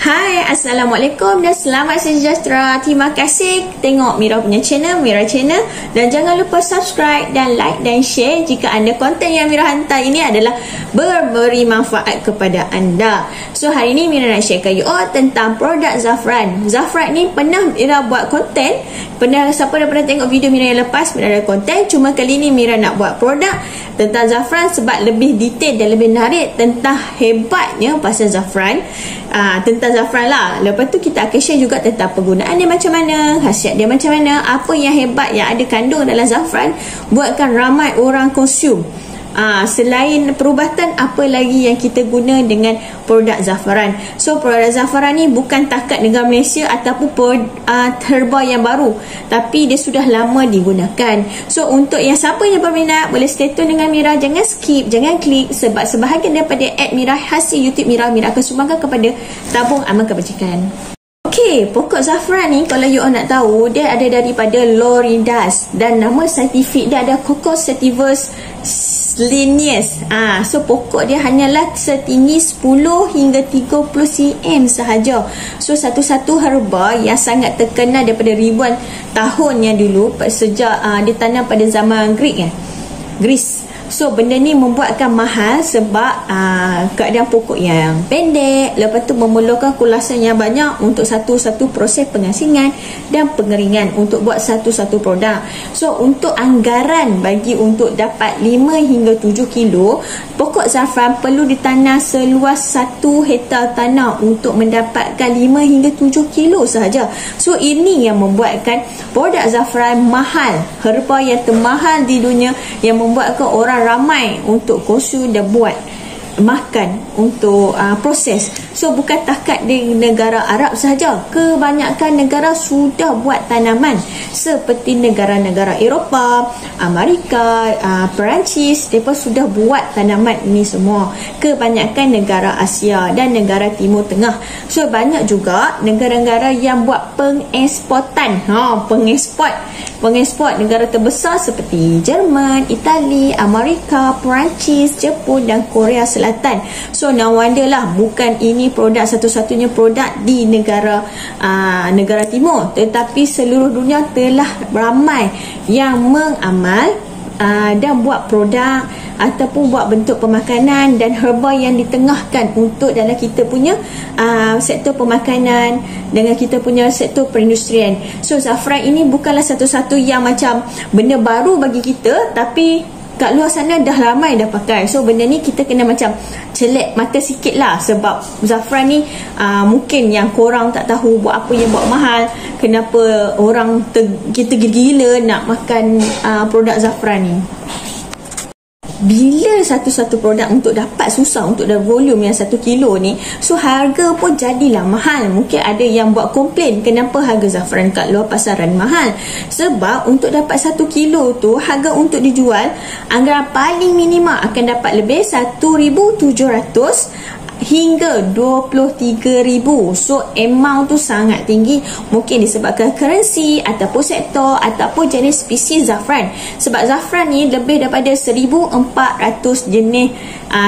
Hai, Assalamualaikum dan selamat sejahtera. Terima kasih tengok Mira punya channel, Mira Channel. Dan jangan lupa subscribe dan like dan share jika anda konten yang Mira hantar ini adalah berberi manfaat kepada anda. So, hari ini Mira nak sharekan you all tentang produk Zafran. Zafran ni pernah Mira buat konten. Siapa dah pernah tengok video Mira yang lepas, Mira ada konten. Cuma kali ni Mira nak buat produk tentang Zafran sebab lebih detail dan lebih menarik tentang hebatnya pasal Zafran. Tentang Zafran lah. Lepas tu kita akan share juga tentang penggunaan dia macam mana, khasiat dia macam mana, apa yang hebat yang ada kandung dalam Zafran buatkan ramai orang konsum. Selain perubatan, apa lagi yang kita guna dengan produk Zafran. So, produk Zafran ni bukan takat negara Malaysia ataupun herba yang baru, tapi dia sudah lama digunakan. So, untuk yang siapa yang berminat, boleh stay tune dengan Mira. Jangan skip, jangan klik, sebab sebahagian daripada ad Mira hasil YouTube Mira akan sumbangkan kepada tabung amal kebajikan. Okey, pokok Zafran ni kalau you all nak tahu, dia ada daripada Lorindas dan nama saintifik dia ada Cocos sativus lineus. So pokok dia hanyalah setinggi 10 hingga 30 cm sahaja. So satu-satu herba yang sangat terkenal daripada ribuan tahun yang dulu sejak ditanam pada zaman Greece. So benda ni membuatkan mahal sebab keadaan pokok yang pendek, lepas tu memerlukan kulasan yang banyak untuk satu-satu proses pengasingan dan pengeringan untuk buat satu-satu produk. So untuk anggaran bagi untuk dapat 5 hingga 7 kilo pokok Zafran perlu ditanam seluas 1 hektar tanah untuk mendapatkan 5 hingga 7 kilo sahaja. So ini yang membuatkan produk Zafran mahal, herba yang termahal di dunia, yang membuatkan orang ramai untuk konsum dan buat makan untuk proses. So bukan takat di negara Arab sahaja, kebanyakan negara sudah buat tanaman seperti negara-negara Eropah, Amerika, Perancis, mereka sudah buat tanaman ini semua. Kebanyakan negara Asia dan negara Timur Tengah. So banyak juga negara-negara yang buat pengeksportan. Pengeksport negara terbesar seperti Jerman, Itali, Amerika, Perancis, Jepun dan Korea Selatan. So no wonder lah bukan ini produk satu-satunya produk di negara timur, tetapi seluruh dunia telah ramai yang mengamal dan buat produk ataupun buat bentuk pemakanan dan herba yang ditengahkan untuk dalam kita punya sektor pemakanan dengan kita punya sektor perindustrian. So Zafran ini bukanlah satu-satu yang macam benda baru bagi kita, tapi kat luar sana dah ramai dah pakai. So benda ni kita kena macam celek mata sikit lah, sebab Zafran ni mungkin yang korang tak tahu buat apa yang buat mahal, kenapa orang kita gila-gila nak makan produk Zafran ni. Bila satu-satu produk untuk dapat susah untuk dapat volume yang 1 kilo ni, so harga pun jadilah mahal. Mungkin ada yang buat komplain kenapa harga Zafran kat luar pasaran mahal. Sebab untuk dapat 1 kilo tu, harga untuk dijual anggaran paling minima akan dapat lebih 1,700 hingga 23,000. So amount tu sangat tinggi. Mungkin disebabkan currency ataupun sektor ataupun jenis spesies Zafran. Sebab Zafran ni lebih daripada 1,400 jenis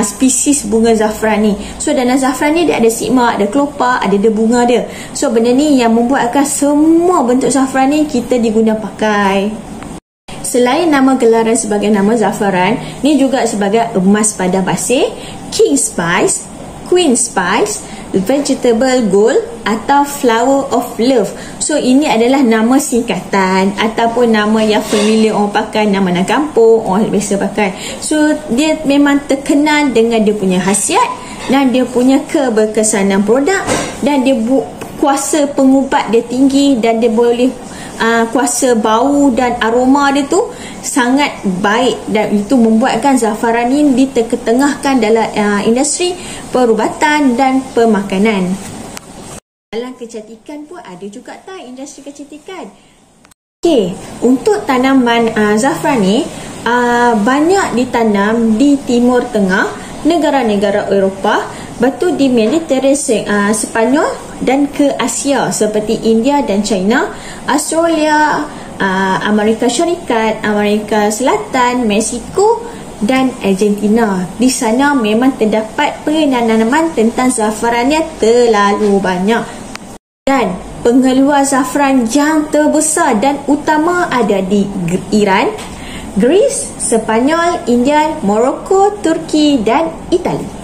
spesies bunga Zafran ni. So dalam Zafran ni dia ada sigma, ada kelopak, ada bunga dia. So benda ni yang membuatkan semua bentuk Zafran ni kita diguna pakai. Selain nama gelaran sebagai nama Zafran, ni juga sebagai emas padang pasir, king spice, queen spice, vegetable gold atau flower of love. So ini adalah nama singkatan ataupun nama yang familiar orang pakai, nama kampung orang biasa pakai. So dia memang terkenal dengan dia punya khasiat dan dia punya keberkesanan produk, dan dia kuasa pengubat dia tinggi, dan dia boleh kuasa bau dan aroma dia tu sangat baik, dan itu membuatkan Zafran ini diketengahkan dalam industri perubatan dan pemakanan. Dalam kecantikan pun ada juga industri kecantikan. Okey, untuk tanaman Zafran ni banyak ditanam di Timur Tengah, negara-negara Eropah, batu di Mediterranean, Sepanyol dan ke Asia seperti India dan China, Australia, Amerika Syarikat, Amerika Selatan, Mexico dan Argentina. Di sana memang terdapat penanaman tentang zafaran yang terlalu banyak. Dan pengeluar zafaran yang terbesar dan utama ada di Iran, Greece, Sepanyol, India, Morocco, Turki dan Itali.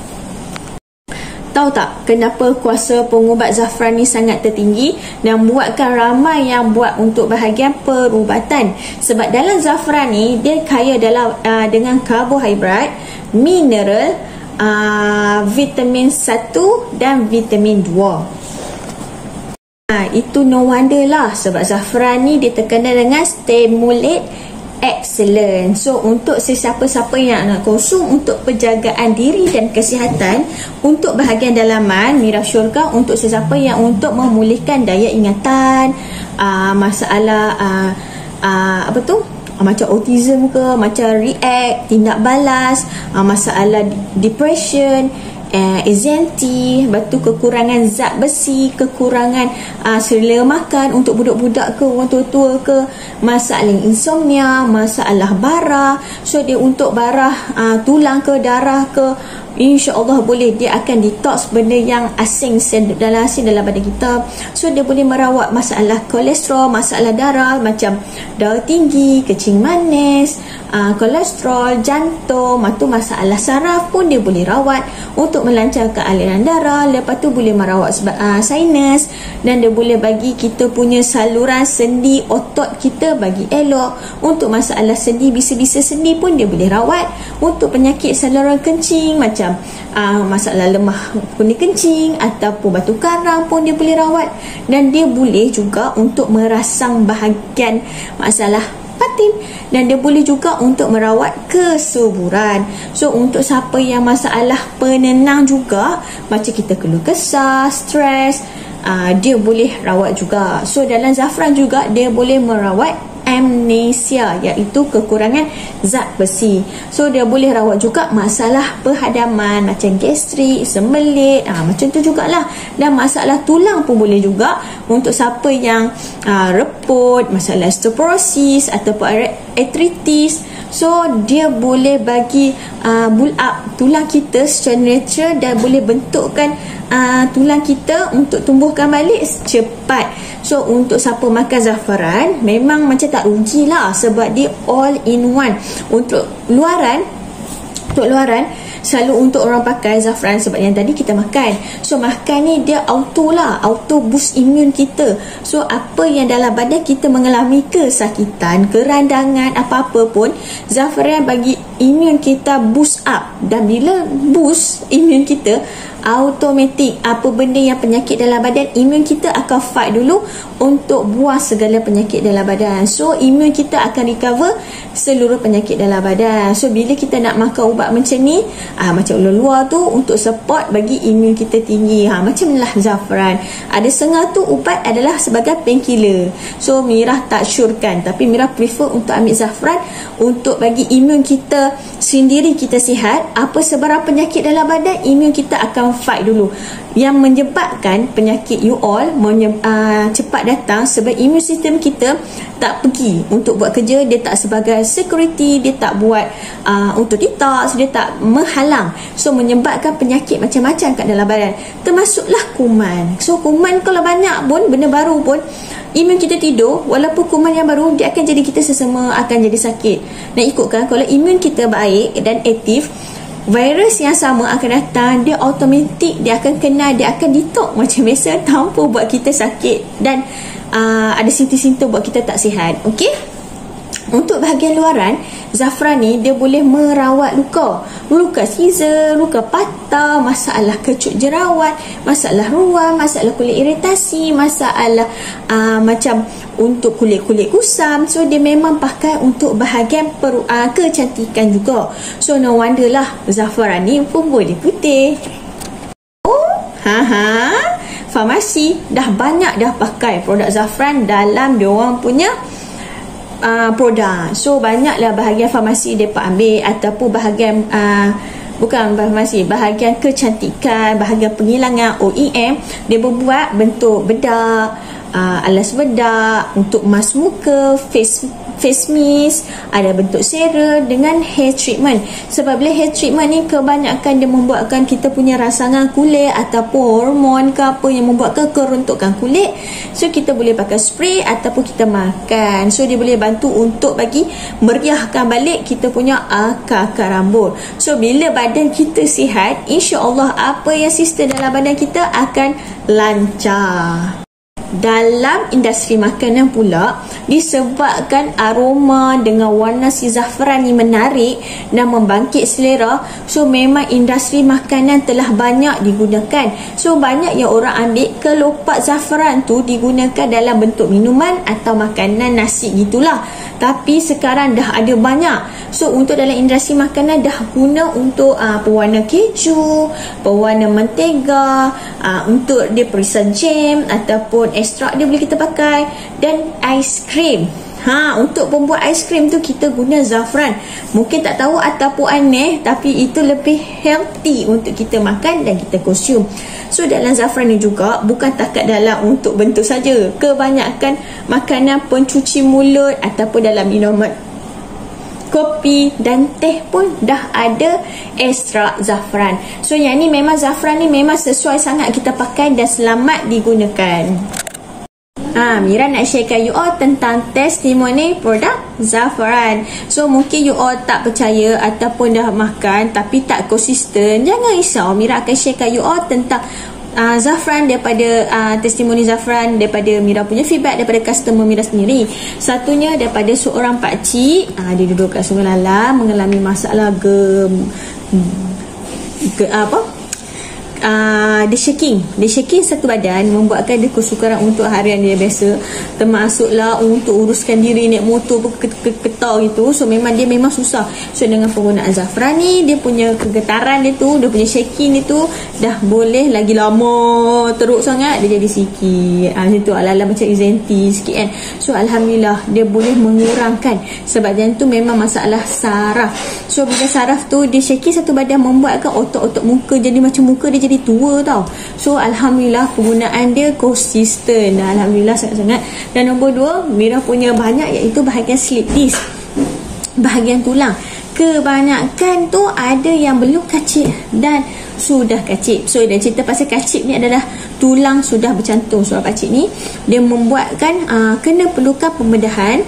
Tahu tak kenapa kuasa pengubat zafaran ni sangat tertinggi dan buatkan ramai yang buat untuk bahagian perubatan? Sebab dalam zafaran ni dia kaya dengan karbohidrat, mineral, vitamin 1 dan vitamin 2. Itu no wonder lah, sebab zafaran ni dia terkenal dengan stimulate excellent. So untuk sesiapa-siapa yang nak konsum untuk penjagaan diri dan kesihatan, untuk bahagian dalaman Mira syorkan untuk sesiapa yang untuk memulihkan daya ingatan, masalah macam autism ke, macam react, tindak balas, masalah depression, anxiety, batu kekurangan zat besi, kekurangan selera makan untuk budak-budak ke orang tua-tua ke, masalah insomnia, masalah bara. So dia untuk bara tulang ke, darah ke, InsyaAllah boleh. Dia akan detox benda yang asing dalam badan kita. So dia boleh merawat masalah kolesterol, masalah darah macam darah tinggi, kencing manis, kolesterol, jantung, masalah saraf pun dia boleh rawat untuk melancarkan aliran darah. Lepas tu boleh merawat sinus, dan dia boleh bagi kita punya saluran sendi otot kita bagi elok. Untuk masalah sendi, bisa-bisa sendi pun dia boleh rawat. Untuk penyakit saluran kencing macam masalah lemah kuning kencing ataupun batu karang pun dia boleh rawat. Dan dia boleh juga untuk merangsang bahagian masalah batin, dan dia boleh juga untuk merawat kesuburan. So untuk siapa yang masalah penenang juga, macam kita keluh kesah, stres, dia boleh rawat juga. So dalam zafaran juga dia boleh merawat amnesia, iaitu kekurangan zat besi. So dia boleh rawat juga masalah perhadaman macam gastrik, sembelit, macam tu jugalah. Dan masalah tulang pun boleh juga untuk siapa yang reput, masalah osteoporosis ataupun arthritis. So dia boleh bagi build up tulang kita secara natural dan boleh bentukkan tulang kita untuk tumbuhkan balik cepat. So untuk siapa makan zafaran memang macam tak rugilah, sebab dia all in one. Untuk luaran selalu untuk orang pakai zafaran sebab yang tadi kita makan. So makan ni dia auto boost imun kita. So apa yang dalam badan kita mengalami kesakitan, kerandangan, apa-apa pun, zafaran bagi imun kita boost up. Dan bila boost imun kita, automatik apa benda yang penyakit dalam badan, imun kita akan fight dulu untuk buang segala penyakit dalam badan. So imun kita akan recover seluruh penyakit dalam badan. So bila kita nak makan ubat macam ni, macam ular luar tu, untuk support bagi imun kita tinggi, macam lah zafaran. Ada setengah tu ubat adalah sebagai painkiller. So Mira tak syorkan, tapi Mira prefer untuk ambil zafaran untuk bagi imun kita sendiri kita sihat. Apa sebarang penyakit dalam badan, imun kita akan fight dulu. Yang menyebabkan penyakit you all cepat datang sebab imun sistem kita tak pergi untuk buat kerja. Dia tak sebagai security, dia tak buat untuk detox, dia tak menghalang. So menyebabkan penyakit macam-macam kat dalam badan, termasuklah kuman. So kuman kalau banyak pun, benda baru pun, imun kita tidur, walaupun kuman yang baru, dia akan jadi kita sesama akan jadi sakit. Dan ikutkan kalau imun kita baik dan aktif, virus yang sama akan datang, dia automatik dia akan kena, dia akan detox macam biasa tanpa buat kita sakit dan ada simptom-simptom buat kita tak sihat. Okey, untuk bahagian luaran, zafaran ni dia boleh merawat luka Caesar, luka patah, masalah kecut jerawat, masalah ruam, masalah kulit iritasi, masalah macam untuk kulit-kulit kusam. So dia memang pakai untuk bahagian kecantikan juga. So no wonder lah zafaran ni pun boleh putih. Farmasi dah banyak dah pakai produk zafaran dalam diorang punya produk. So banyaklah bahagian farmasi mereka ambil, ataupun bahagian bukan farmasi, bahagian kecantikan, bahagian penghilangan OEM, dia berbuat bentuk bedak, alas bedak, untuk emas muka, face mist, ada bentuk serum dengan hair treatment. Sebab bila hair treatment ni kebanyakan dia membuatkan kita punya rasangan kulit ataupun hormon ke apa yang membuatkan keruntukan kulit. So kita boleh pakai spray ataupun kita makan. So dia boleh bantu untuk bagi meriahkan balik kita punya akar-akar rambut. So bila badan kita sihat, insya-Allah apa yang sistem dalam badan kita akan lancar. Dalam industri makanan pula, disebabkan aroma dengan warna si zafran ni menarik dan membangkit selera, so memang industri makanan telah banyak digunakan. So banyak yang orang ambil kelopak zafran tu digunakan dalam bentuk minuman atau makanan nasi gitulah. Tapi sekarang dah ada banyak. So untuk dalam industri makanan dah guna untuk pewarna keju, pewarna mentega, untuk dia perisa jam ataupun ekstrak dia boleh kita pakai, dan aiskrim. Untuk pembuat aiskrim tu kita guna zafran. Mungkin tak tahu ataupun aneh, tapi itu lebih healthy untuk kita makan dan kita konsum. So dalam zafran ni juga bukan takat dalam untuk bentuk saja. Kebanyakan makanan pencuci mulut ataupun dalam minuman kopi dan teh pun dah ada ekstrak zafran. So yang ni memang zafran ni memang sesuai sangat kita pakai dan selamat digunakan. Mira nak sharekan you all tentang testimoni produk zafran. So mungkin you all tak percaya ataupun dah makan tapi tak konsisten, jangan risau. Mira akan sharekan you all tentang zafran daripada testimoni zafran daripada Mira punya feedback daripada customer Mira sendiri. Satunya daripada seorang pakcik, dia duduk kat Sungai Lalang mengalami masalah dia shaking satu badan, membuatkan dia kesukaran untuk harian dia biasa, termasuklah untuk uruskan diri naik motor ketar gitu. So memang susah. So dengan penggunaan zafran ni, dia punya kegetaran dia tu, dia punya shaking dia tu dah boleh, lagi lama teruk sangat dia jadi sikit macam tu, ala-ala macam anxiety sikit kan. So alhamdulillah dia boleh mengurangkan, sebab yang tu memang masalah saraf. So bila saraf tu dia shaking satu badan, membuatkan otot-otot muka jadi macam muka dia jadi tua tau. So alhamdulillah penggunaan dia konsisten, alhamdulillah sangat-sangat. Dan nombor 2, Mira punya banyak, iaitu bahagian slip disc, bahagian tulang. Kebanyakan tu ada yang belum kacip dan sudah kacip. So dia cerita pasal kacip ni adalah tulang sudah bercantum. So pakcik ni dia membuatkan kena perlukan pembedahan.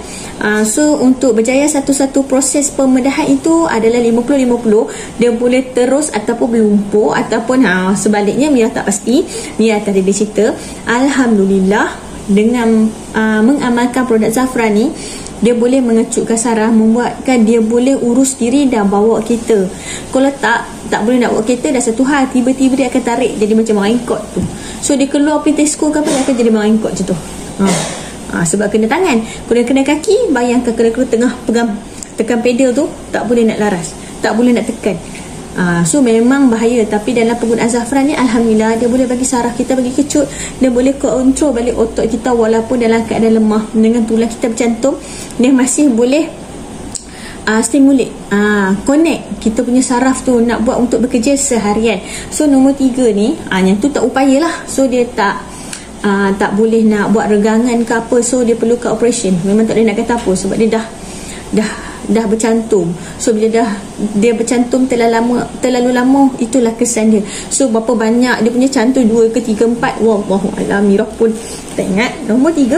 So untuk berjaya satu-satu proses pembedahan itu adalah 50-50. Dia boleh terus ataupun berlumpur, ataupun sebaliknya, Mira tak pasti. Mira tadi dia cerita alhamdulillah dengan mengamalkan produk zafran ni, dia boleh mengecutkan saraf, membuatkan dia boleh urus diri dan bawa kereta. Kalau tak boleh nak bawa kereta, dah satu hal, tiba-tiba dia akan tarik jadi macam mangkok tu. So dia keluar pergi Tesco ke apa, dia akan jadi mangkok macam tu. Sebab kena tangan, kena kaki. Bayangkan kena tengah tekan pedal tu, tak boleh nak laras, tak boleh nak tekan. So memang bahaya. Tapi dalam penggunaan zafran ni, alhamdulillah dia boleh bagi saraf kita bagi kecut, dia boleh kontrol balik otot kita walaupun dalam keadaan lemah. Dengan tulang kita bercantum, dia masih boleh stimulate, connect kita punya saraf tu nak buat untuk bekerja seharian. So nombor 3 ni, yang tu tak upayalah. So dia tak boleh nak buat regangan ke apa, so dia perlukan operation. Memang tak boleh nak kata apa, sebab dia dah bercantum. So bila dia bercantum terlalu lama, itulah kesan dia. So berapa banyak dia punya cantum, 2 ke 3, 4, wallahualam, Mira pun tak ingat. Nombor 3,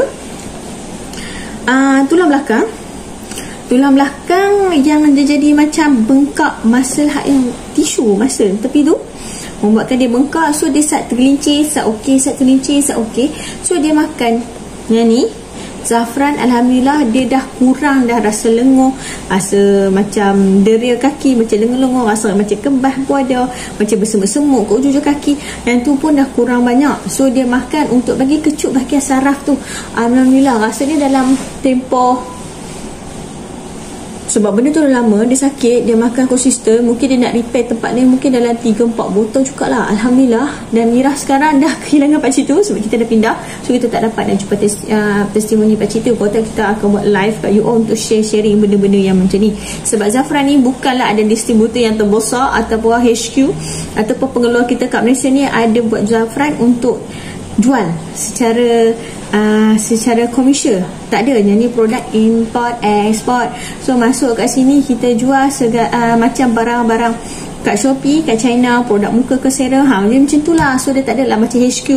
tulang belakang yang dia jadi macam bengkak, muscle yang tisu muscle tepi tu membuatkan dia bengkak. So dia sat tergelincir, sat okey, sat tergelincir, sat okey. So dia makan yang ni zafran, alhamdulillah dia dah kurang dah rasa lenguh, rasa macam deria kaki, macam lenguh-lenguh, rasa macam kebas pun ada, macam bersemut-semut ke ujung kaki, yang tu pun dah kurang banyak. So dia makan untuk bagi kecut bahagian saraf tu, alhamdulillah rasanya dalam tempoh, sebab benda tu dah lama, dia sakit, dia makan konsisten, mungkin dia nak repair tempat ni mungkin dalam 3-4 botol jugalah, alhamdulillah. Dan Mira sekarang dah kehilangan pakcik tu sebab kita dah pindah, so kita tak dapat nak jumpa testimoni pakcik tu. Kata kita akan buat live kat you all untuk sharing benda-benda yang macam ni. Sebab zafran ni bukanlah ada distributor yang terbesar ataupun HQ ataupun pengeluar kita kat Malaysia ni ada buat zafran untuk jual secara komersial. Tak ada. Yang ni produk import export. So masuk kat sini kita jual macam barang-barang kat Shopee, kat China, produk muka ke serum, dia macam tu lah. So dia tak ada lah macam HQ,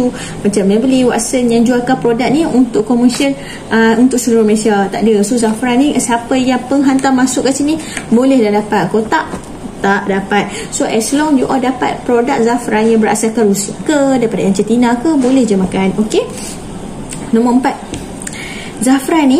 macam Maybelline, Watson yang jualkan produk ni untuk komersial untuk seluruh Malaysia. Tak ada. So Zafran ni, siapa yang penghantar masuk kat sini boleh dah dapat. Kalau tak dapat. So as long you all dapat produk Zafran yang berasaskan Rusia ke, daripada Argentina ke, boleh je makan. Okay. Nombor 4, Zafran ni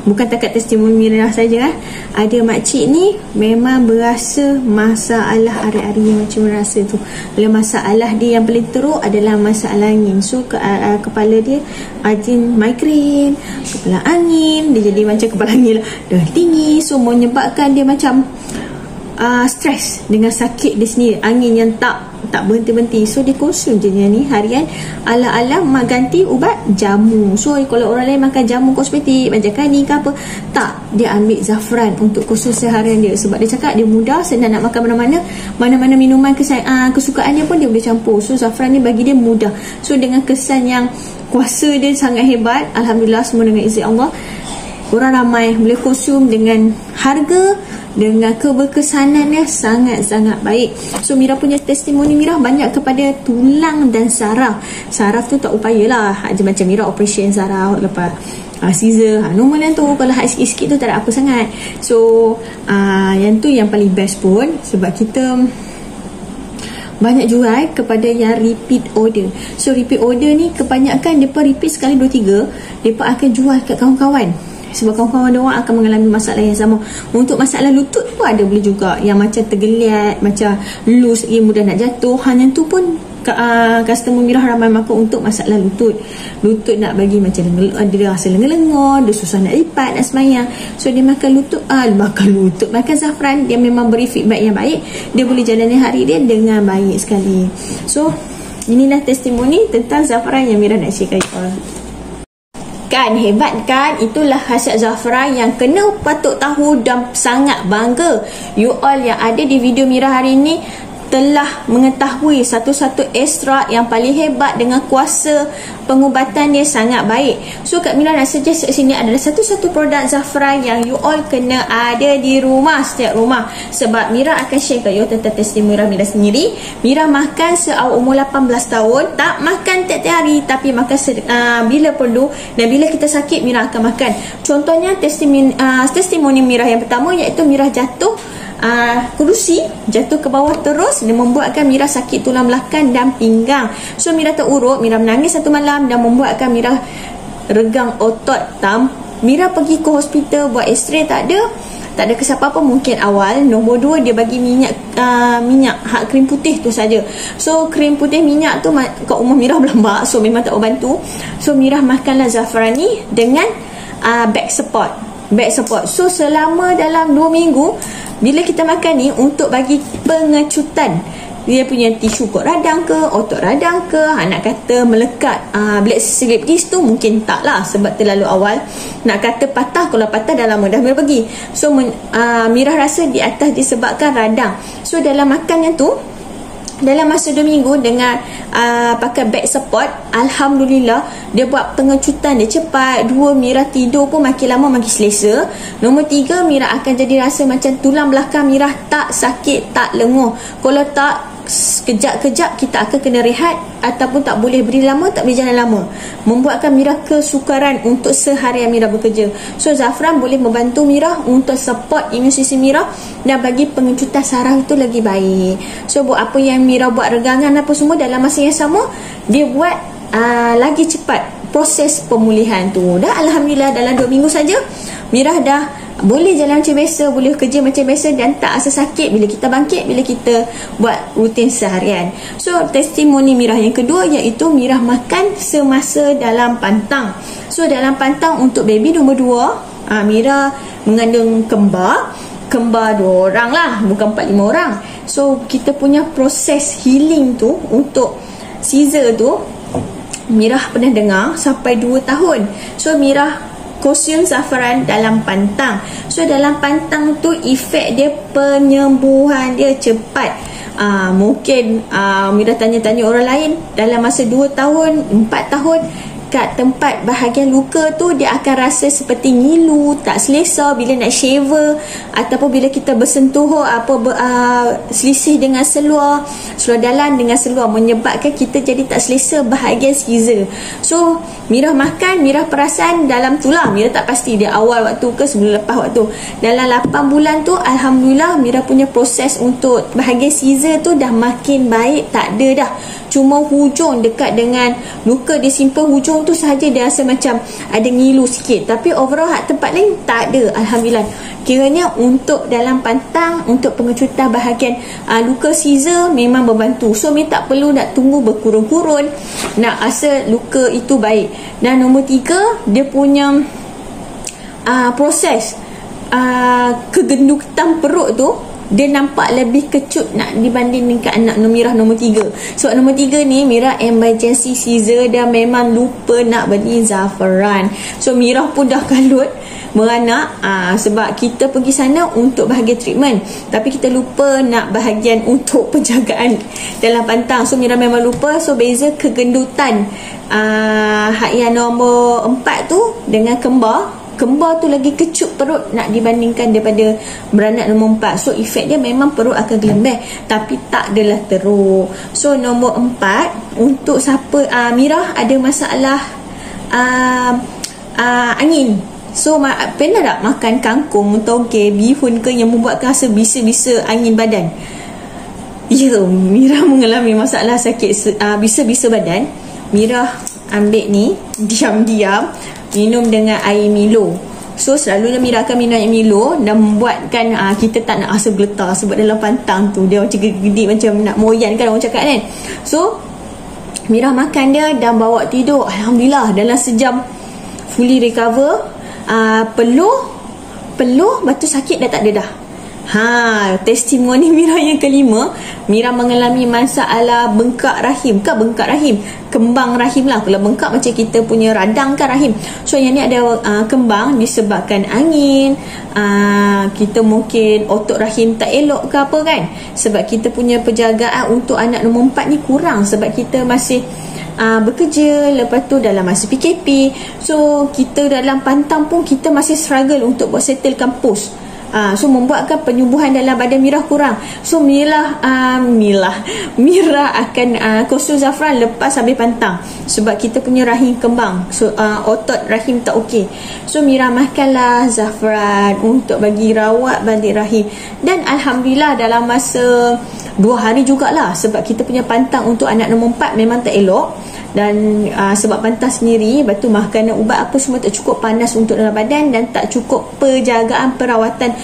bukan takat testimoni Mira saja. Ada makcik ni memang berasa masalah hari-hari macam rasa tu. Masalah dia yang paling teruk adalah masalah angin. So kepala dia ajin migraine, kepala angin, dia jadi macam kepala angin lah, dah tinggi. So menyebabkan dia macam stres dengan sakit dia sendiri, angin yang tak berhenti-henti. So dia konsum je ni harian, ala-ala mak ganti ubat jamu. So kalau orang lain makan jamu kosmetik macam kani ke apa, tak, dia ambil Zafran untuk khusus seharian dia. Sebab dia cakap dia mudah, senang nak makan mana-mana minuman kesukaan dia pun dia boleh campur. So Zafran ni bagi dia mudah. So dengan kesan yang kuasa dia sangat hebat, Alhamdulillah, semua dengan izin Allah, orang ramai boleh konsum dengan harga, dengan keberkesanannya sangat-sangat baik. So Mira punya testimoni Mira banyak kepada tulang dan saraf. Saraf tu tak upayalah, macam Mira operation saraf lepas scissor, normal yang tu. Kalau high sikit-sikit tu tak ada apa sangat. So yang tu yang paling best pun, sebab kita banyak jual kepada yang repeat order. So repeat order ni kebanyakan mereka repeat sekali 2-3, mereka akan jual kat kawan-kawan. Sebab kawan-kawan diorang akan mengalami masalah yang sama. Untuk masalah lutut pun ada boleh juga, yang macam tergeliat, macam loose, mudah nak jatuh. Hanya tu pun customer Mira ramai makan untuk masalah lutut. Lutut nak bagi macam dia rasa lengar-lengar, dia susah nak lipat, nak semayang. So dia makan makan Zafran, dia memang beri feedback yang baik. Dia boleh jalani hari dia dengan baik sekali. So inilah testimoni tentang Zafran yang Mira nak share kat korang. Kan hebat kan? Itulah khasiat Zafran yang kena patut tahu dan sangat bangga. You all yang ada di video Mira hari ini telah mengetahui satu-satu ekstrak yang paling hebat dengan kuasa pengubatan dia sangat baik. So Kak Mira nak suggest kat sini adalah satu-satu produk Zafran yang you all kena ada di rumah, setiap rumah. Sebab Mira akan share kat you tentang testimoni Mira sendiri. Mira makan seawal umur 18 tahun, tak makan tiap-tiap hari, tapi makan bila perlu, dan bila kita sakit Mira akan makan. Contohnya testimoni Mira yang pertama, iaitu Mira jatuh kerusi, jatuh ke bawah terus, dia membuatkan Mira sakit tulang belakang dan pinggang. So Mira terurut, Mira menangis satu malam dan membuatkan Mira regang otot. Mira pergi ke hospital buat x-ray, tak ada kesan apa-apa mungkin awal. Nombor 2, dia bagi minyak krim putih tu saja. So krim putih minyak tu kat rumah Mira berlambak, so memang tak bantu. So Mira makanlah Zafran ni dengan back support. So selama dalam 2 minggu, bila kita makan ni untuk bagi pengecutan, dia punya tisu kot radang ke, otot radang ke, nak kata melekat black slip disc tu mungkin tak lah, sebab terlalu awal. Nak kata patah, kalau patah dah lama dah Mira pergi. So Mira rasa di atas disebabkan radang. So dalam makannya tu, dalam masa 2 minggu dengan pakai back support, Alhamdulillah dia buat pengecutan dia cepat. 2, Mira tidur pun makin lama makin selesa. Nombor 3, Mira akan jadi rasa macam tulang belakang Mira tak sakit, tak lenguh. Kalau tak, sekejap-kejap kita akan kena rehat, ataupun tak boleh berdiri lama, tak boleh jalan lama, membuatkan Mira kesukaran untuk seharian Mira bekerja. So Zafran boleh membantu Mira untuk support imun sistem Mira dan bagi pengecutan saraf itu lagi baik. So buat apa yang Mira buat regangan apa semua, dalam masa yang sama dia buat lagi cepat proses pemulihan tu. Dah Alhamdulillah dalam 2 minggu saja Mira dah boleh jalan macam biasa, boleh kerja macam biasa dan tak rasa sakit bila kita bangkit, bila kita buat rutin seharian. So testimoni Mira yang kedua, iaitu Mira makan semasa dalam pantang. So dalam pantang untuk baby nombor 2, Mira mengandung kembar 2 orang lah, bukan 4-5 orang. So kita punya proses healing tu untuk Caesar tu, Mira pernah dengar sampai 2 tahun. So Mira konsum Zafran dalam pantang. So dalam pantang tu efek dia, penyembuhan dia cepat. Mungkin Mira tanya-tanya orang lain, dalam masa 2 tahun 4 tahun kat tempat bahagian luka tu, dia akan rasa seperti ngilu, tak selesa bila nak shaver, ataupun bila kita bersentuh selisih dengan seluar dalam dengan seluar, menyebabkan kita jadi tak selesa bahagian skizer. So Mira makan, Mira perasan dalam tu lah, Mira tak pasti dia awal waktu ke sebelum lepas waktu, dalam 8 bulan tu Alhamdulillah Mira punya proses untuk bahagian skizer tu dah makin baik, tak ada dah. Cuma hujung dekat dengan luka dia simpan hujung tu sahaja dia rasa macam ada ngilu sikit, tapi overall tempat lain tak ada, Alhamdulillah. Kiranya untuk dalam pantang, untuk pengecutan bahagian luka Caesar memang membantu. So Mira tak perlu nak tunggu berkurun-kurun nak rasa luka itu baik. Dan nombor 3, dia punya proses kegendutan perut tu dia nampak lebih kecut nak dibanding dengan anak Mira nombor 3. Sebab nombor 3 ni Mira emergency Caesar dan memang lupa nak beli Zafran. So Mira pun dah kalut beranak sebab kita pergi sana untuk bahagian treatment, tapi kita lupa nak bahagian untuk penjagaan dalam pantang. So Mira memang lupa. So beza kegendutan yang nombor 4 tu dengan kembar tu lagi kecut perut nak dibandingkan daripada beranak nombor 4. So efek dia memang perut akan gelembeh, tapi tak adalah teruk. So nombor 4, untuk siapa Mira ada masalah angin. So pernah tak makan kangkung, toge, bihun ke yang membuatkan rasa bisa-bisa angin badan? Ya, Mira mengalami masalah sakit bisa-bisa badan. Mira ambil ni diam-diam minum dengan air Milo. So selalunya Mira akan minum air Milo dan membuatkan kita tak nak rasa geletar, sebab dalam pantang tu dia macam gede, macam nak moyan kan orang cakap kan. So Mira makan dia dan bawa tidur. Alhamdulillah dalam sejam fully recover. Peluh batu sakit dah tak ada dah. Testimoni Mira yang kelima, Mira mengalami masalah bengkak rahim. Kembang rahim lah. Kalau bengkak macam kita punya radang kan rahim. So yang ni ada kembang disebabkan angin. Kita mungkin otot rahim tak elok ke apa kan, sebab kita punya penjagaan untuk anak nombor 4 ni kurang, sebab kita masih bekerja, lepas tu dalam masa PKP. So kita dalam pantang pun kita masih struggle untuk buat settlekan post. So membuatkan penyembuhan dalam badan Mira kurang. So Mira akan konsum Zafran lepas habis pantang, sebab kita punya rahim kembang. So otot rahim tak okey. So Mira makanlah Zafran untuk bagi rawat balik rahim. Dan Alhamdulillah dalam masa 2 hari jugalah, sebab kita punya pantang untuk anak nombor 4 memang tak elok. Dan sebab pantang sendiri, lepas tu makanan ubat apa semua tak cukup panas untuk dalam badan, dan tak cukup penjagaan perawatan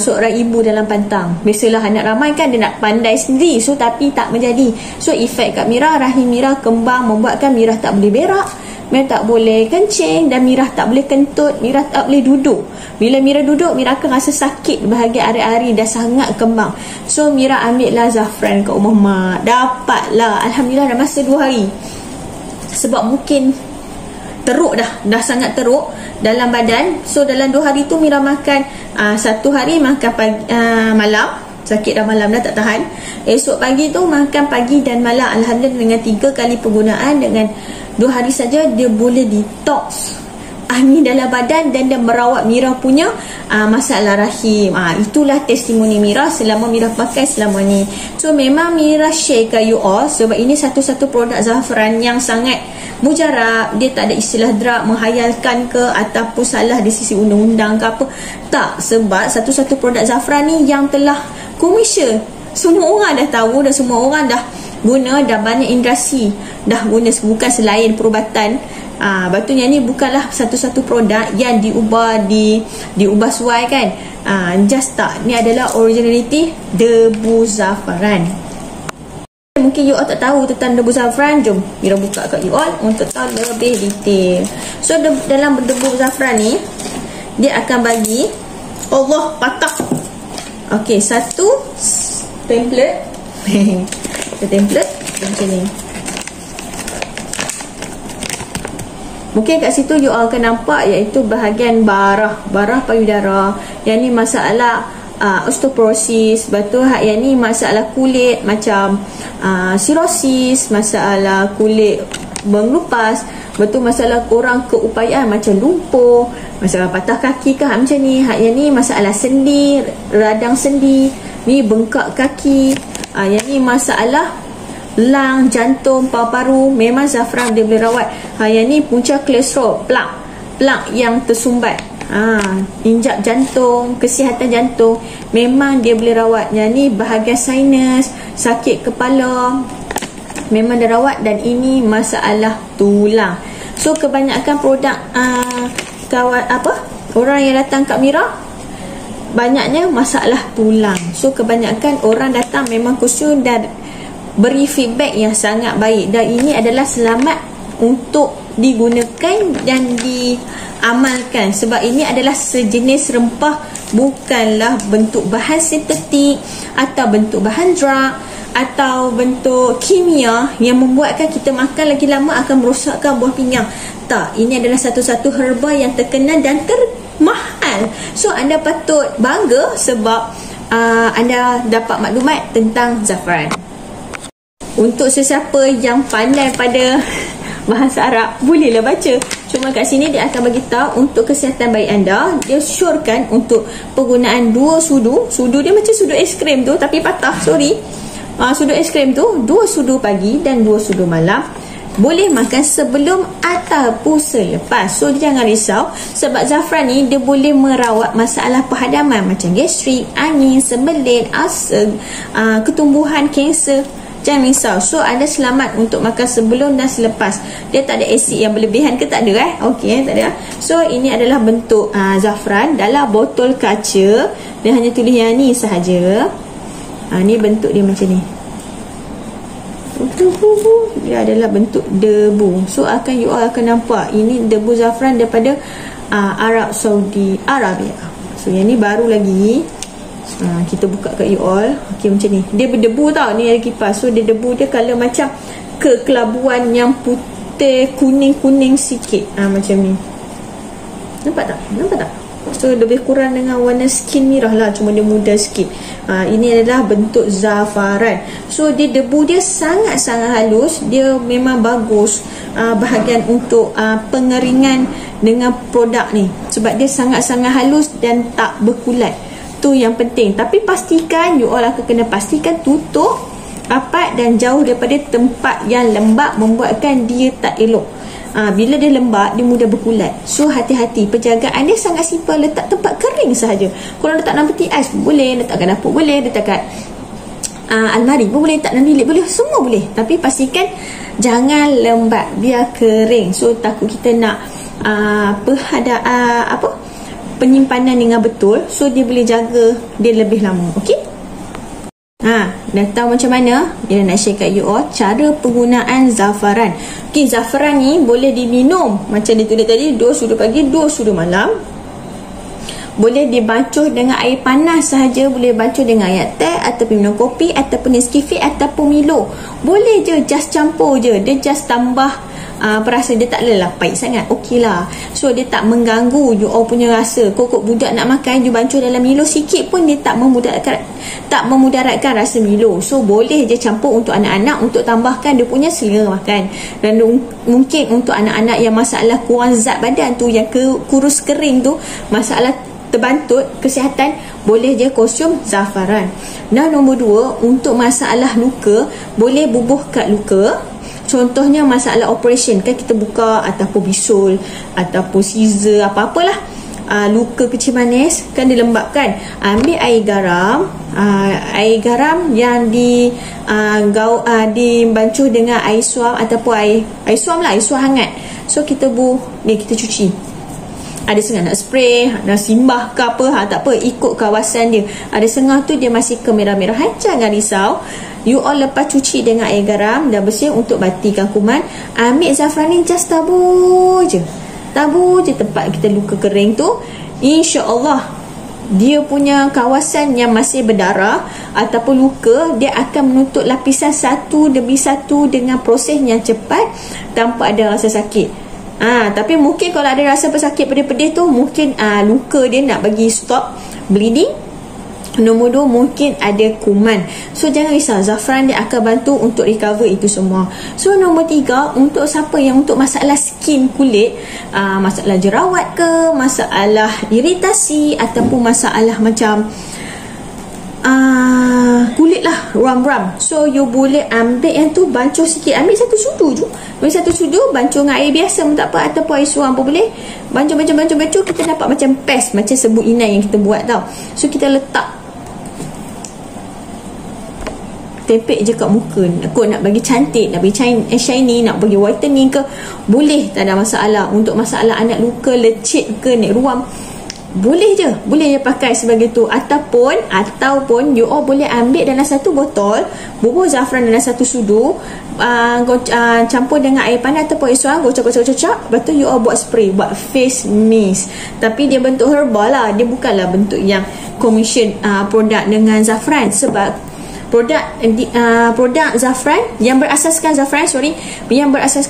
seorang ibu dalam pantang. Biasalah anak ramai kan dia nak pandai sendiri, so tapi tak menjadi. So efek kat Mira, rahim Mira kembang, membuatkan Mira tak boleh berak, Mira tak boleh kencing, dan Mira tak boleh kentut, Mira tak boleh duduk. Bila Mira duduk, Mira akan rasa sakit bahagian ari-ari, dah sangat kembang. So Mira ambil lah Zafran kat rumah mak. Dapatlah Alhamdulillah dalam masa 2 hari. Sebab mungkin teruk dah sangat teruk dalam badan. So dalam 2 hari tu Mira makan 1 hari makan pagi, malam. Sakit dah malam dah tak tahan. Esok pagi tu makan pagi dan malam. Alhamdulillah dengan 3 kali penggunaan, dengan 2 hari saja dia boleh detox angin dalam badan, dan dia merawat Mira punya masalah rahim. Itulah testimoni Mira selama Mira pakai selama ni. So memang Mira share ke you all, sebab ini satu-satu produk Zafran yang sangat mujarab. Dia tak ada istilah drug menghayalkan ke ataupun salah di sisi undang-undang ke apa. Tak, sebab satu-satu produk Zafran ni yang telah komersial. Semua orang dah tahu dan semua orang dah guna, dah banyak industri dah guna, bukan selain perubatan. Batunya ni bukanlah satu-satu produk yang diubah suai kan. Just tak. Ni adalah originality debu Zafran. Mungkin you all tak tahu tentang debu Zafran. Jom Mira buka kat you all untuk tahu lebih detail. So dalam debu Zafran ni, dia akan bagi Allah patah. Okey, satu template. Template macam ni. Mungkin kat situ you all akan nampak, iaitu bahagian barah payudara. Yang ni masalah osteoporosis. Lepas tu hak yang ni masalah kulit macam cirrhosis, masalah kulit mengelupas. Betul, masalah orang keupayaan macam lumpuh, masalah patah kaki ke macam ni. Hak yang ni masalah sendi, radang sendi, ni bengkak kaki. Yang ni masalah lang, jantung, paru-paru. Memang zafran dia boleh rawat. Yang ni punca kolesterol, plak yang tersumbat, injap jantung, kesihatan jantung, memang dia boleh rawat. Yang ni bahagian sinus, sakit kepala, memang dia rawat. Dan ini masalah tulang. So kebanyakan produk orang yang datang kat Mira, banyaknya masalah tulang. So kebanyakan orang datang memang khusus dan beri feedback yang sangat baik. Dan ini adalah selamat untuk digunakan dan diamalkan, sebab ini adalah sejenis rempah, bukanlah bentuk bahan sintetik atau bentuk bahan drug atau bentuk kimia yang membuatkan kita makan lagi lama akan merosakkan buah pinggang. Tak, ini adalah satu-satu herba yang terkenal dan termahal. So anda patut bangga sebab anda dapat maklumat tentang zafran. Untuk sesiapa yang pandai pada bahasa Arab, bolehlah baca. Cuma kat sini dia akan bagi tahu untuk kesihatan bayi anda, dia syorkan untuk penggunaan 2 sudu. Sudu dia macam sudu aiskrim tu tapi patah, sorry. Sudu aiskrim tu 2 sudu pagi dan 2 sudu malam. Boleh makan sebelum ataupun selepas. So jangan risau, sebab zafran ni dia boleh merawat masalah perhadaman macam gastrik, angin, sembelit, asam, ketumbuhan, kanser. Jangan risau. So anda selamat untuk makan sebelum dan selepas. Dia tak ada asid yang berlebihan ke? Tak ada Okey, tak ada. So ini adalah bentuk zafran dalam botol kaca. Dia hanya tulis yang ni sahaja. Ni bentuk dia macam ni. Dia adalah bentuk debu. So you all akan nampak ini debu zafran daripada Arab Saudi Arabia. So yang ni baru lagi. Kita buka kat you all. Okey, macam ni. Dia berdebu tau. Ni ada kipas. So dia debu dia color macam kekelabuan yang putih kuning-kuning sikit. Macam ni. Nampak tak? So lebih kurang dengan warna skin Mira lah, cuma dia muda sikit. Ini adalah bentuk zafaran. So dia debu dia sangat-sangat halus. Dia memang bagus bahagian untuk pengeringan dengan produk ni, sebab dia sangat-sangat halus dan tak berkulat. Tu yang penting. Tapi pastikan you all akan kena pastikan tutup rapat dan jauh daripada tempat yang lembab, membuatkan dia tak elok. Bila dia lembab, dia mudah berkulat. So hati-hati. Penjagaan dia sangat simple. Letak tempat kering sahaja. Kalau letak dalam peti ais boleh, letak kat dapur boleh, letak kat almari pun boleh, tak dalam bilik boleh, semua boleh. Tapi pastikan jangan lembab, biar kering. So takut kita nak penyimpanan dengan betul. So dia boleh jaga dia lebih lama. Okey? Dah tahu macam mana? Dia nak share kat you all cara penggunaan zafaran. Okey, zafaran ni boleh diminum macam dia tulis tadi, 2 sudu pagi, 2 sudu malam. Boleh dibancuh dengan air panas sahaja, boleh bancuh dengan air teh ataupun minum kopi ataupun Nescafe ataupun Milo. Boleh je, just campur je. Dia just tambah perasa, dia tak lelah pahit sangat. Okey lah. So dia tak mengganggu you all punya rasa. Kokok budak nak makan, you bancuh dalam Milo sikit pun dia tak memudaratkan rasa Milo. So boleh je campur untuk anak-anak, untuk tambahkan dia punya selera makan. Dan mungkin untuk anak-anak yang masalah kurang zat badan tu, yang kurus kering tu, masalah terbantut kesihatan, boleh je konsum zafaran. Dan nombor 2, untuk masalah luka, boleh bubuh kat luka. Contohnya masalah operation, kan kita buka ataupun bisul ataupun scissor, apa-apalah, luka kecil manis kan dilembabkan. Ambil air garam yang dibancuh dengan air suam ataupun air suam hangat. So kita kita cuci. Ada setengah nak spray, nak simbah ke apa, tak apa, ikut kawasan dia. Ada setengah tu dia masih kemerah-merahan. Jangan risau. You all lepas cuci dengan air garam dah bersih untuk batikan kuman, ambil zafran ni, just tabur je tempat kita luka kering tu. InsyaAllah dia punya kawasan yang masih berdarah ataupun luka, dia akan menutup lapisan satu demi satu dengan proses yang cepat tanpa ada rasa sakit. Tapi mungkin kalau ada rasa pesakit pedih-pedih tu, mungkin luka dia nak bagi stop bleeding, Nombor 2, mungkin ada kuman. So jangan risau, zafran dia akan bantu untuk recover itu semua. So nombor 3, untuk siapa yang untuk masalah skin kulit, masalah jerawat ke, masalah iritasi, ataupun masalah macam kulit lah, ruam-ruam. So you boleh ambil yang tu, bancuh sikit, ambil satu sudu je, ambil satu sudu, bancuh dengan air biasa pun tak apa, ataupun air suam pun boleh. Bancuh, kita dapat macam paste, macam serbuk inai yang kita buat tau. So kita letak, tepek je kat muka. Kau nak bagi cantik, nak bagi shiny, nak bagi whitening ke, boleh, tak ada masalah. Untuk masalah anak luka, lecet ke, nek ruam, boleh je pakai sebagai tu. Ataupun you all boleh ambil dalam satu botol, bubur zafran dalam satu sudu, campur dengan air panas ataupun air suam, gocak, lepas tu you all buat spray, buat face mist. Tapi dia bentuk herbal lah, dia bukanlah bentuk yang commission produk dengan zafran. Sebab produk zafran yang berasaskan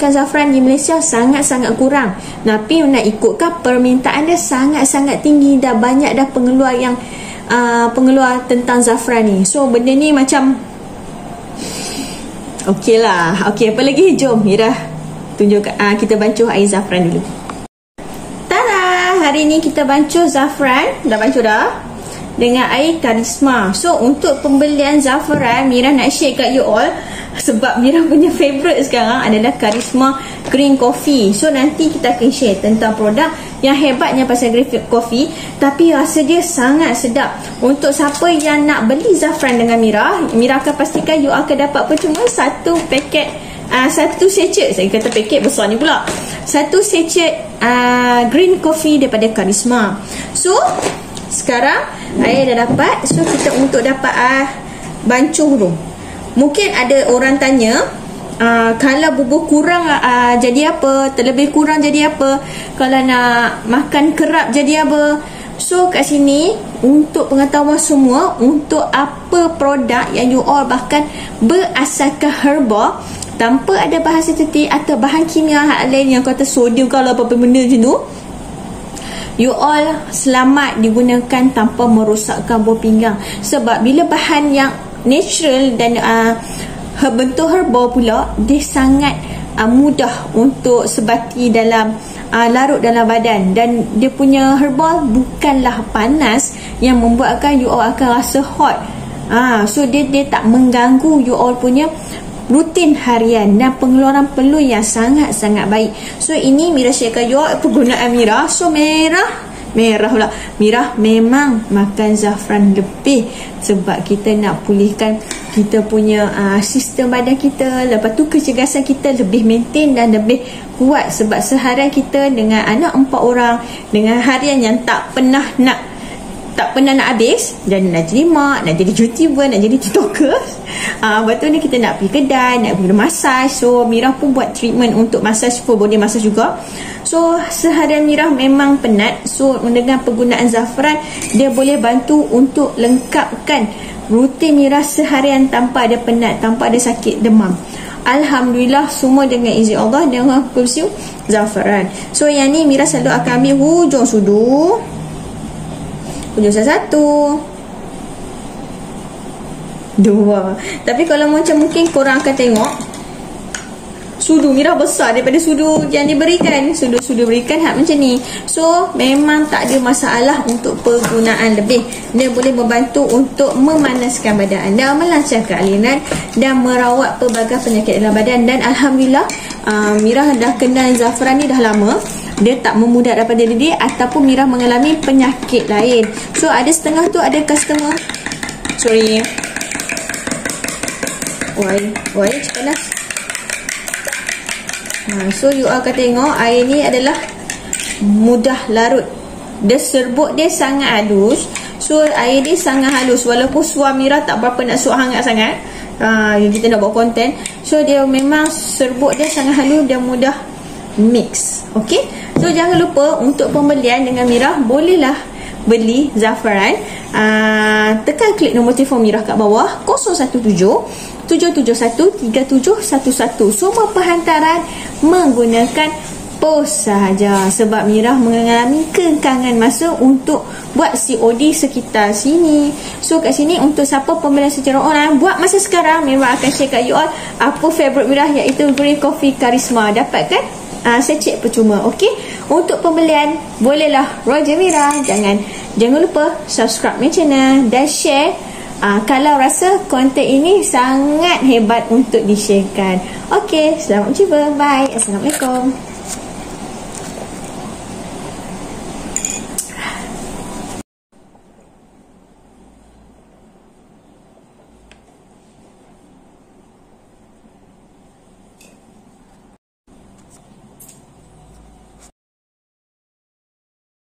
zafran di Malaysia sangat-sangat kurang. Tapi nak ikutkan permintaan dia sangat-sangat tinggi, dah banyak dah pengeluar tentang zafran ni. So benda ni macam okey lah. Okey, apa lagi? Jom Mira tunjuk, kita bancuh air zafran dulu. Tada! Hari ni kita bancuh zafran, dah bancuh dah, dengan air karisma. So untuk pembelian zafran, Mira nak share kat you all, sebab Mira punya favourite sekarang adalah karisma green coffee. So nanti kita akan share tentang produk yang hebatnya pasal green coffee, tapi rasa dia sangat sedap. Untuk siapa yang nak beli zafran dengan Mira akan pastikan you akan dapat percuma satu paket, satu sachet, saya kata paket besar ni pula, satu sachet green coffee daripada karisma. So sekarang air dah dapat. So kita untuk dapat bancuh tu, mungkin ada orang tanya, kalau bubur kurang jadi apa, terlebih kurang jadi apa, kalau nak makan kerap jadi apa. So kat sini untuk pengetahuan semua, untuk apa produk yang you all bahkan berasaskan herba, tanpa ada bahan sintetik atau bahan kimia lain yang kata sodium kalau apa-apa benda macam tu, you all selamat digunakan tanpa merosakkan buah pinggang. Sebab bila bahan yang natural dan bentuk herbal pula, dia sangat mudah untuk sebati dalam larut dalam badan, dan dia punya herbal bukanlah panas yang membuatkan you all akan rasa hot. So dia tak mengganggu you all punya rutin harian dan pengeluaran peluh yang sangat-sangat baik. So ini Mira sharekan you all penggunaan Mira. So Mira memang makan zafran lebih sebab kita nak pulihkan kita punya sistem badan kita. Lepas tu kecergasan kita lebih maintain dan lebih kuat, sebab seharian kita dengan anak 4 orang, dengan harian yang tak pernah nak habis, dan nak jadi mak, nak jadi YouTuber, nak jadi TikToker. Lepas tu ni kita nak pergi kedai, nak pergi massage. So Mira pun buat treatment untuk massage, full body massage juga. So seharian Mira memang penat. So dengan penggunaan zafran, dia boleh bantu untuk lengkapkan rutin Mira seharian tanpa ada penat, tanpa ada sakit demam. Alhamdulillah, semua dengan izin Allah, dengan kursi zafran. So yang ni Mira selalu akan ambil hujung sudu, hujung satu, 2. Tapi kalau macam mungkin korang akan tengok sudu Mira besar daripada sudu yang diberikan. Sudu berikan macam ni. So memang tak ada masalah untuk penggunaan lebih. Dia boleh membantu untuk memanaskan badan anda, melancarkan aliran dan merawat pelbagai penyakit dalam badan. Dan Alhamdulillah, Mira dah kenal zafran ni dah lama. Dia tak memudat daripada diri ataupun Mira mengalami penyakit lain. So ada setengah tu ada customer, sorry, why panas. So you akan tengok air ni adalah mudah larut. Dia serbuk dia sangat halus. So air dia sangat halus, walaupun suam Mira tak berapa nak suam hangat sangat, kita nak buat konten. So dia memang serbuk dia sangat halus dan mudah mix. Okay, so jangan lupa untuk pembelian dengan Mira, bolehlah beli zafran. Tekan klik nombor telefon Mira kat bawah, 017-771-3711. Semua perhantaran menggunakan post sahaja sebab Mira mengalami kekangan masa untuk buat COD sekitar sini. So kat sini untuk siapa pembelian secara online buat masa sekarang, Mira akan share kat you all apa favourite Mira, iaitu Green Coffee Karisma. Dapatkan secik percuma. Okey, untuk pembelian bolehlah Roger Mira. Jangan lupa subscribe my channel dan share kalau rasa konten ini sangat hebat untuk di-sharekan. Okey, selamat jumpa. Bye. Assalamualaikum.